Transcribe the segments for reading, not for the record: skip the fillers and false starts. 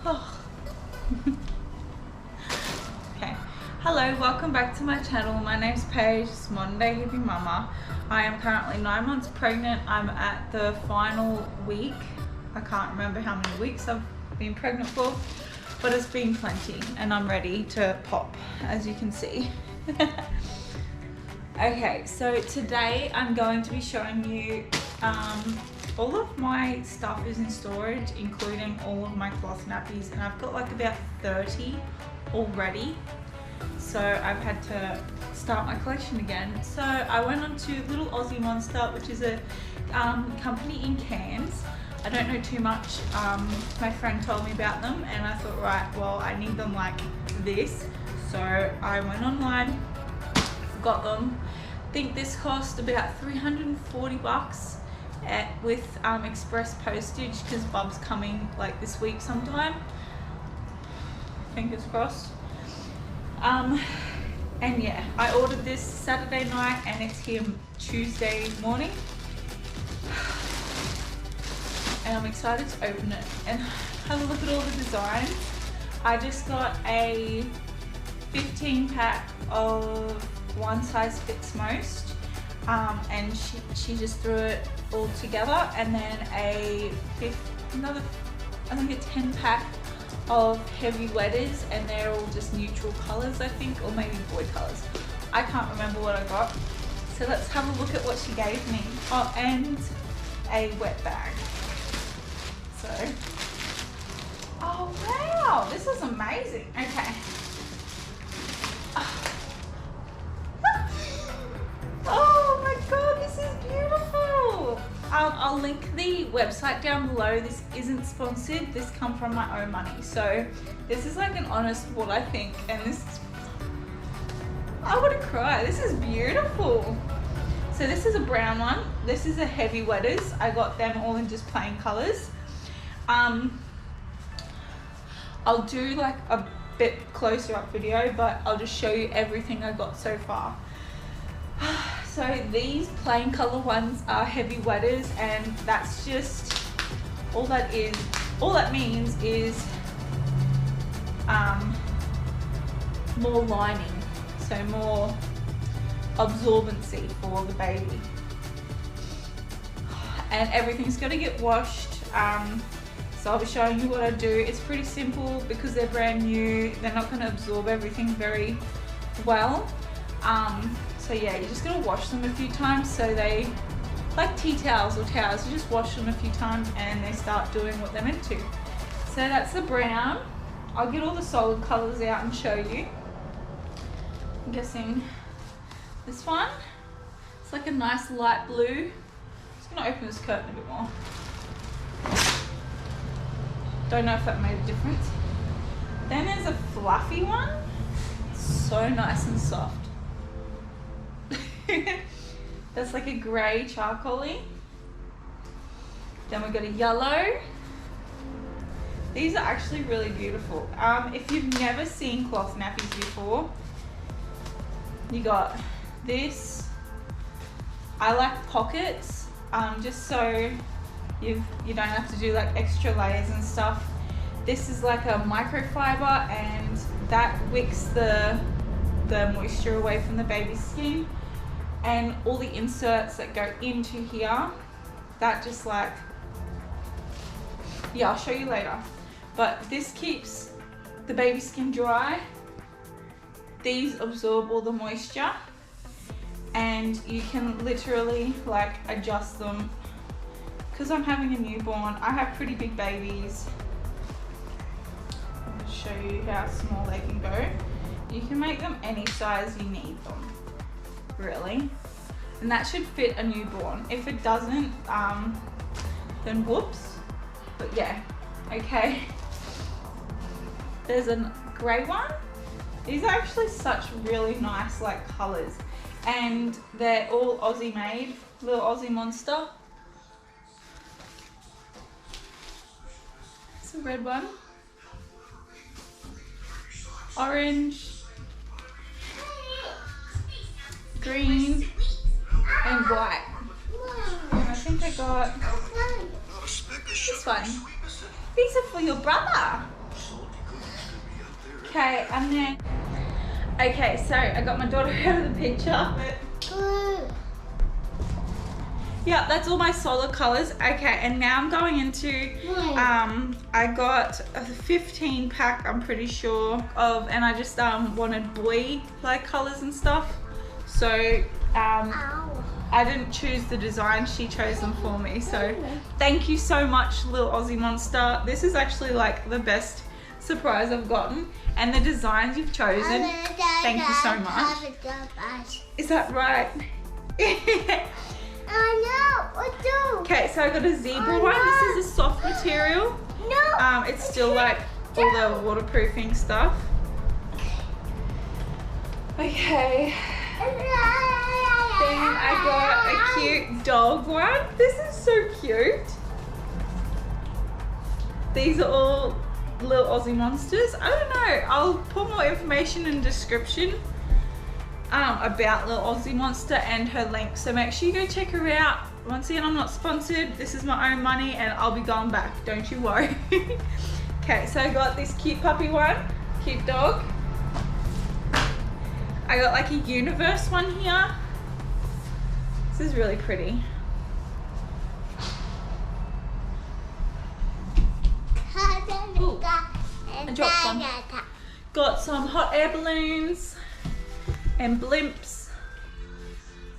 Oh. Okay. Hello, welcome back to my channel. My name's Paige, it's Modern Day Hippie Mama. I am currently 9 months pregnant. I'm at the final week. I can't remember how many weeks I've been pregnant for, but it's been plenty and I'm ready to pop, as you can see. Okay, so today I'm going to be showing you all of my stuff is in storage, including all of my cloth nappies, and I've got like about 30 already. So I've had to start my collection again. So I went on to Little Aussie Monster, which is a company in Cairns. I don't know too much. My friend told me about them and I thought, right, well, I need them like this. So I went online, got them. I think this cost about 340 bucks with express postage, because Bub's coming like this week sometime. Fingers crossed. And yeah, I ordered this Saturday night and it's here Tuesday morning. And I'm excited to open it and have a look at all the designs. I just got a 15 pack of One Size Fits Most, and she just threw it all together, and then another I think a 10 pack of heavy wetters, and they're all just neutral colors, I think, or maybe void colors. I can't remember what I got. So let's have a look at what she gave me. Oh, and a wet bag. So, oh wow, this is amazing. Okay. Oh my god, this is beautiful. I'll link the website down below. This isn't sponsored. This comes from my own money. So this is like an honest what I think. And this is, I want to cry. This is beautiful. So this is a brown one. This is a heavy wetters. I got them all in just plain colors. I'll do like a bit closer up video, but I'll just show you everything I got so far. So these plain color ones are heavy wetters, and that's just all that is. All that means is more lining, so more absorbency for the baby, and everything's got to get washed. So I'll be showing you what I do. It's pretty simple because they're brand new. They're not going to absorb everything very well. So yeah, you're just gonna wash them a few times, so they, like tea towels or towels, you just wash them a few times and they start doing what they're meant to. So that's the brown. I'll get all the solid colors out and show you. I'm guessing this one, it's like a nice light blue. I'm just gonna open this curtain a bit more. Don't know if that made a difference. Then there's a fluffy one, so nice and soft. That's like a grey charcoaly. Then we've got a yellow. These are actually really beautiful. If you've never seen cloth nappies before, you got this. I like pockets, just so you don't have to do like extra layers and stuff. This is like a microfiber, and that wicks the moisture away from the baby's skin. And all the inserts that go into here, that just like, yeah, I'll show you later. But this keeps the baby skin dry. These absorb all the moisture, and you can literally like adjust them. Because I'm having a newborn, I have pretty big babies. I'll show you how small they can go. You can make them any size you need them, really, and that should fit a newborn. If it doesn't, then whoops. But yeah, okay. There's a grey one. These are actually such really nice like colors, and they're all Aussie made. Little Aussie Monster. It's a red one, orange, green, and white. And I think I got this one. These are for your brother. Okay, and then, okay, so I got my daughter out of the picture. Yeah, that's all my solid colors. Okay, and now I'm going into, I got a 15 pack, I'm pretty sure, of, and I just wanted boy like colors and stuff. So, I didn't choose the design, she chose them for me. So, thank you so much, Little Aussie Monster. This is actually like the best surprise I've gotten. And the designs you've chosen, thank you so much. Is that right? Okay, so I got a zebra one. This is a soft material. It's still like all the waterproofing stuff. Okay. Then I got a cute dog one. This is so cute. These are all Little Aussie Monsters. I don't know. I'll put more information in the description about Little Aussie Monster and her link. So make sure you go check her out. Once again, I'm not sponsored. This is my own money and I'll be going back. Don't you worry. Okay, so I got this cute puppy one. Cute dog. I got like a universe one here. This is really pretty. Ooh, I dropped one. Got some hot air balloons and blimps.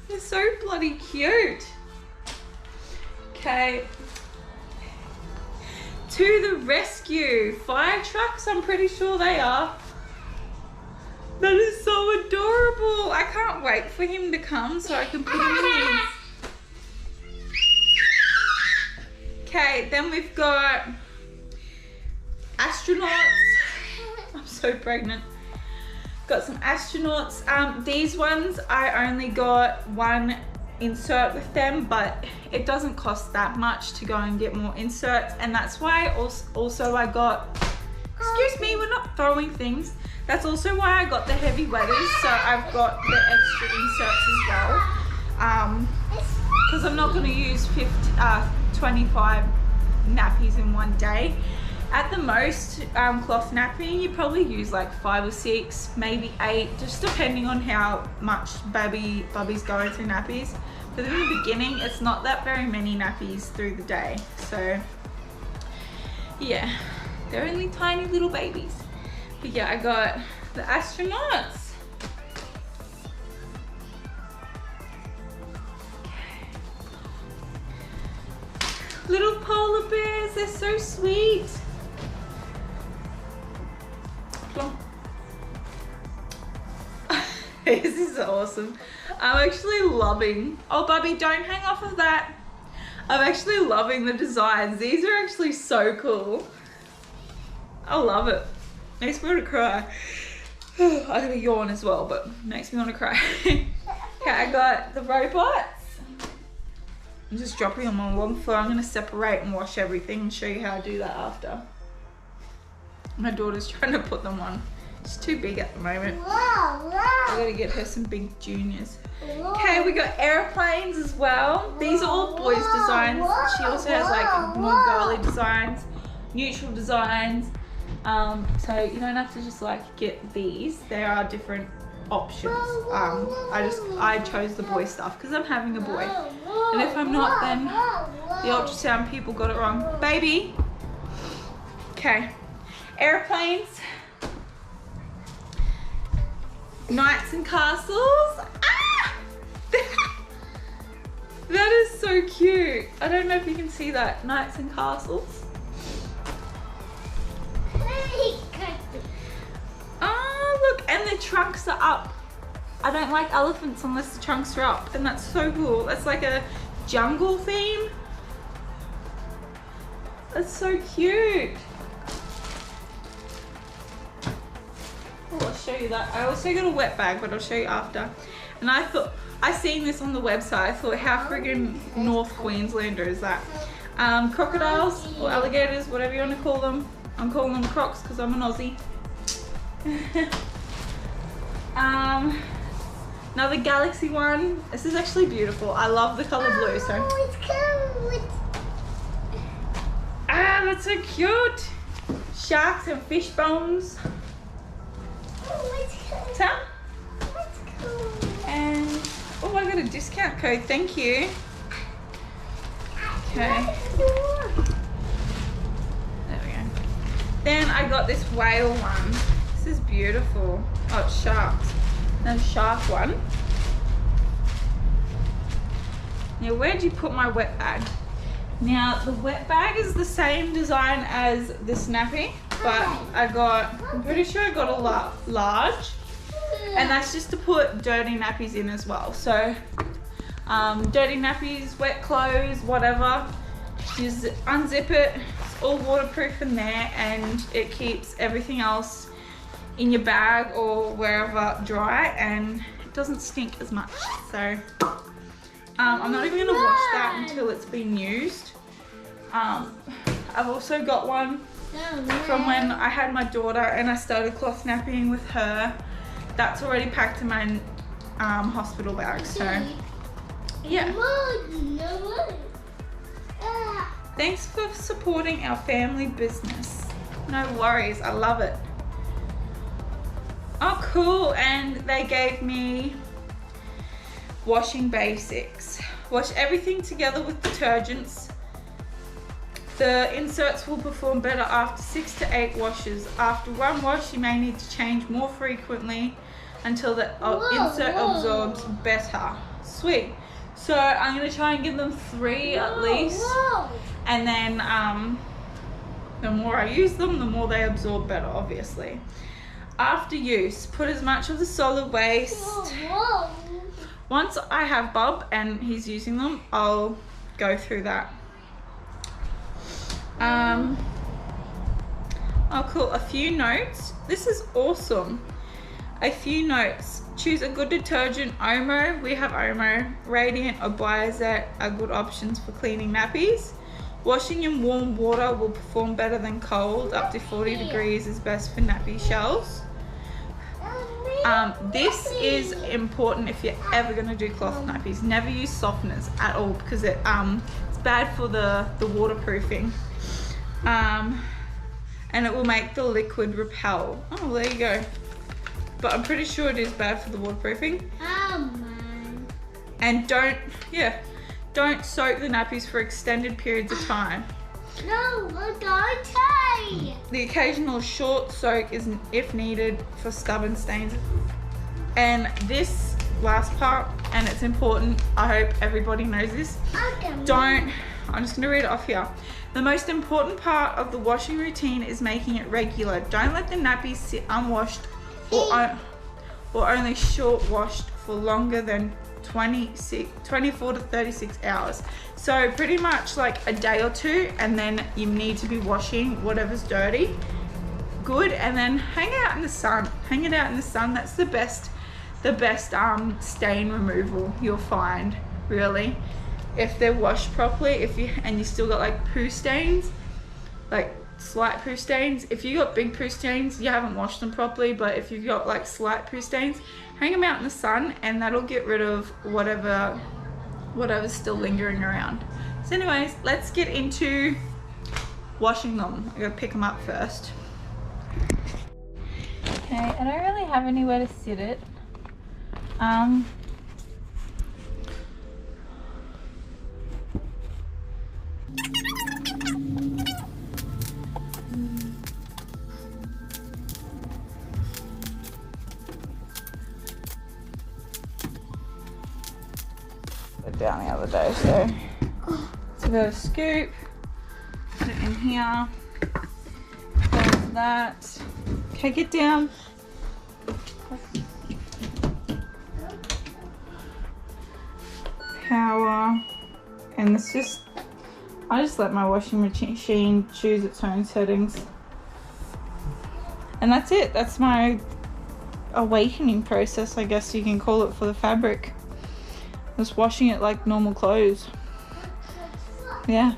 They're so bloody cute. Okay. To the rescue. Fire trucks, I'm pretty sure they are. That is so adorable. I can't wait for him to come so I can put him in. Okay, then we've got astronauts. I'm so pregnant. Got some astronauts. These ones, I only got one insert with them, but it doesn't cost that much to go and get more inserts, and that's why also I got, excuse me, we're not throwing things. That's also why I got the heavy wetters, so I've got the extra inserts as well. Because I'm not going to use 25 nappies in one day. At the most, cloth nappy, you probably use like 5 or 6, maybe 8, just depending on how much Bubby's going through nappies. But in the beginning, it's not that very many nappies through the day. So, yeah, they're only tiny little babies. But yeah, I got the astronauts. Okay. Little polar bears, they're so sweet. This is awesome. I'm actually loving, oh Bubby, don't hang off of that. I'm actually loving the designs. These are actually so cool. I love it. Makes me want to cry. I got a yawn as well, but makes me want to cry. Okay, I got the robots. I'm just dropping them on long floor. I'm going to separate and wash everything and show you how I do that after. My daughter's trying to put them on. She's too big at the moment. I gotta get her some big juniors. Okay, we got airplanes as well. These are all boys' designs. She also has like more girly designs, neutral designs. So you don't have to just like get these. There are different options. I chose the boy stuff because I'm having a boy. And if I'm not, then the ultrasound people got it wrong. Baby. Okay. Airplanes. Knights and castles. Ah! That is so cute. I don't know if you can see that. Knights and castles. Oh, look, and the trunks are up. I don't like elephants unless the trunks are up, and that's so cool. That's like a jungle theme. That's so cute. Oh, I'll show you that. I also got a wet bag, but I'll show you after. And I thought, I seen this on the website. I thought, how friggin' North Queenslander is that? Crocodiles or alligators, whatever you want to call them. I'm calling them crocs because I'm an Aussie. Another galaxy one. This is actually beautiful. I love the color blue. So. Ah, that's so cute. Sharks and fish bones. Ta? And oh, I got a discount code. Thank you. Okay. There we go. Then I got this whale one. This is beautiful. Oh, it's sharks. No, shark one. Now, where'd you put my wet bag? Now, the wet bag is the same design as this nappy, but I'm pretty sure I got a large, and that's just to put dirty nappies in as well. So, dirty nappies, wet clothes, whatever, just unzip it. It's all waterproof in there, and it keeps everything else in your bag or wherever dry, and it doesn't stink as much. So, I'm not even going to wash that until it's been used. I've also got one from when I had my daughter and I started cloth nappying with her. That's already packed in my hospital bag. So, yeah. Thanks for supporting our family business. No worries, I love it. Oh, cool. And they gave me washing basics. Wash everything together with detergents. The inserts will perform better after 6 to 8 washes. After one wash, you may need to change more frequently until the insert absorbs better. Sweet. So I'm going to try and give them 3 at least. And then the more I use them, the more they absorb better, obviously. After use, put as much of the solid waste. Once I have Bob and he's using them, I'll go through that. Oh cool, a few notes. This is awesome. A few notes. Choose a good detergent. Omo, we have Omo. Radiant or Biozet are good options for cleaning nappies. Washing in warm water will perform better than cold. Up to 40 degrees is best for nappy shells. This is important if you're ever going to do cloth nappies. Never use softeners at all because it's bad for the waterproofing. And it will make the liquid repel. Oh, there you go. But I'm pretty sure it is bad for the waterproofing. Oh man. And don't soak the nappies for extended periods of time. No, we're going to. The occasional short soak is if needed for stubborn stains. And this last part, and it's important, I hope everybody knows this. I'm just gonna read it off here. The most important part of the washing routine is making it regular. Don't let the nappies sit unwashed or only short washed for longer than 24 to 36 hours. So pretty much like a day or two, and then you need to be washing whatever's dirty. Good, and then hang it out in the sun. Hang it out in the sun. That's the best stain removal you'll find, really. If they're washed properly, and you still got like poo stains, like slight poo stains. If you got big poo stains, you haven't washed them properly, but if you've got like slight poo stains, hang them out in the sun and that'll get rid of whatever's still lingering around. So anyways, let's get into washing them. I gotta pick them up first. Okay, I don't really have anywhere to sit it. Down the other day, so it's a bit of a scoop, put it in here, close that. Okay, get down. Power, and it's just, I just let my washing machine choose its own settings, and that's it. That's my awakening process, I guess you can call it, for the fabric. Just washing it like normal clothes. Yeah.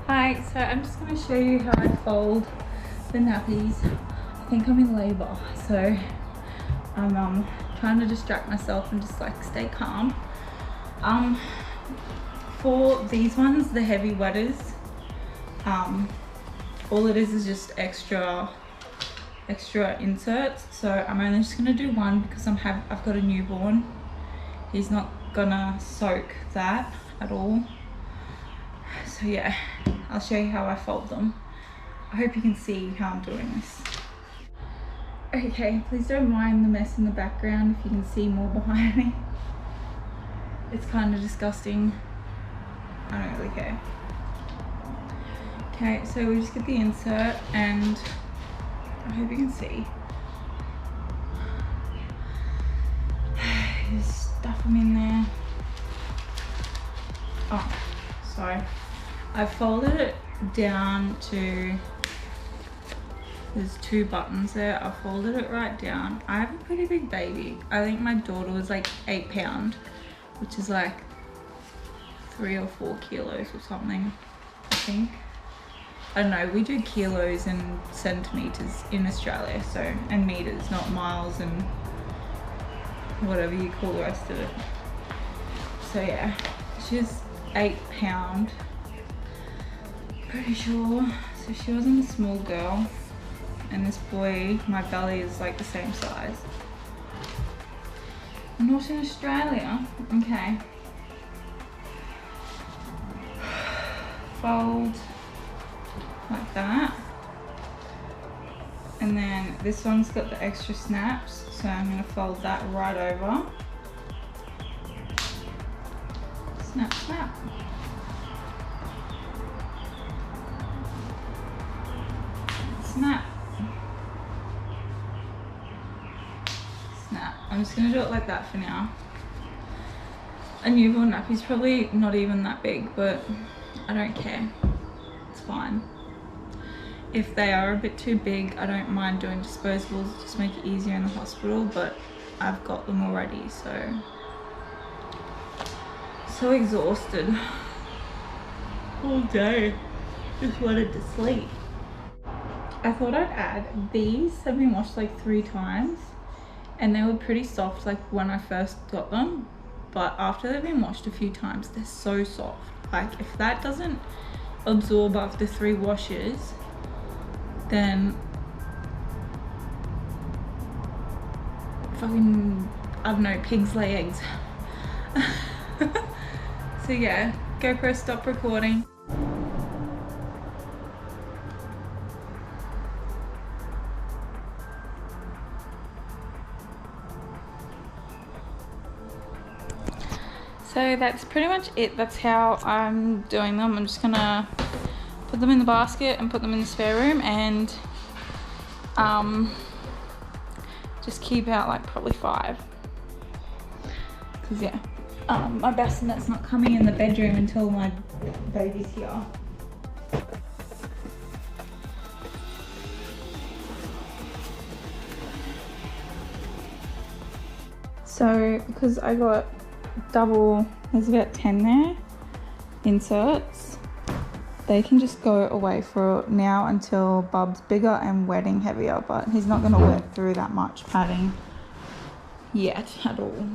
Hi, so I'm just going to show you how I fold the nappies. I think I'm in labour, so I'm trying to distract myself and just like stay calm. For these ones, the heavy wetters, all it is just extra extra inserts, so I'm only just gonna do one because I've got a newborn. He's not gonna soak that at all. So yeah, I'll show you how I fold them. I hope you can see how I'm doing this. Okay, please don't mind the mess in the background if you can see more behind me. It's kind of disgusting. I don't really care. Okay, so we just get the insert and I hope you can see. Just stuff them in there. Oh, sorry. I folded it down to, there's 2 buttons there. I folded it right down. I have a pretty big baby. I think my daughter was like 8 pounds, which is like 3 or 4 kilos or something, I think. I don't know, we do kilos and centimeters in Australia, so, and meters, not miles and whatever you call the rest of it. So yeah, she's 8 pounds, pretty sure. So she wasn't a small girl, and this boy, my belly is like the same size. I'm not in Australia. Okay. Fold like that. And then this one's got the extra snaps, so I'm gonna fold that right over. Snap, snap. Snap. Snap. I'm just gonna do it like that for now. A newborn nappy's probably not even that big, but I don't care. It's fine. If they are a bit too big, I don't mind doing disposables, just make it easier in the hospital, but I've got them already, so exhausted all day, just wanted to sleep. I thought I'd add, these have been washed like 3 times and they were pretty soft like when I first got them, but after they've been washed a few times, they're so soft. Like if that doesn't absorb after 3 washes, then fucking, I don't know, pigs lay eggs. So yeah, GoPro stop recording. So that's pretty much it. That's how I'm doing them. I'm just gonna put them in the basket and put them in the spare room and just keep out like probably 5. Cause yeah, my bassinet's not coming in the bedroom until my baby's here. So because I got double, there's about 10 there, inserts, they can just go away for now until Bub's bigger and wetting heavier, but he's not going to wet through that much padding yet at all.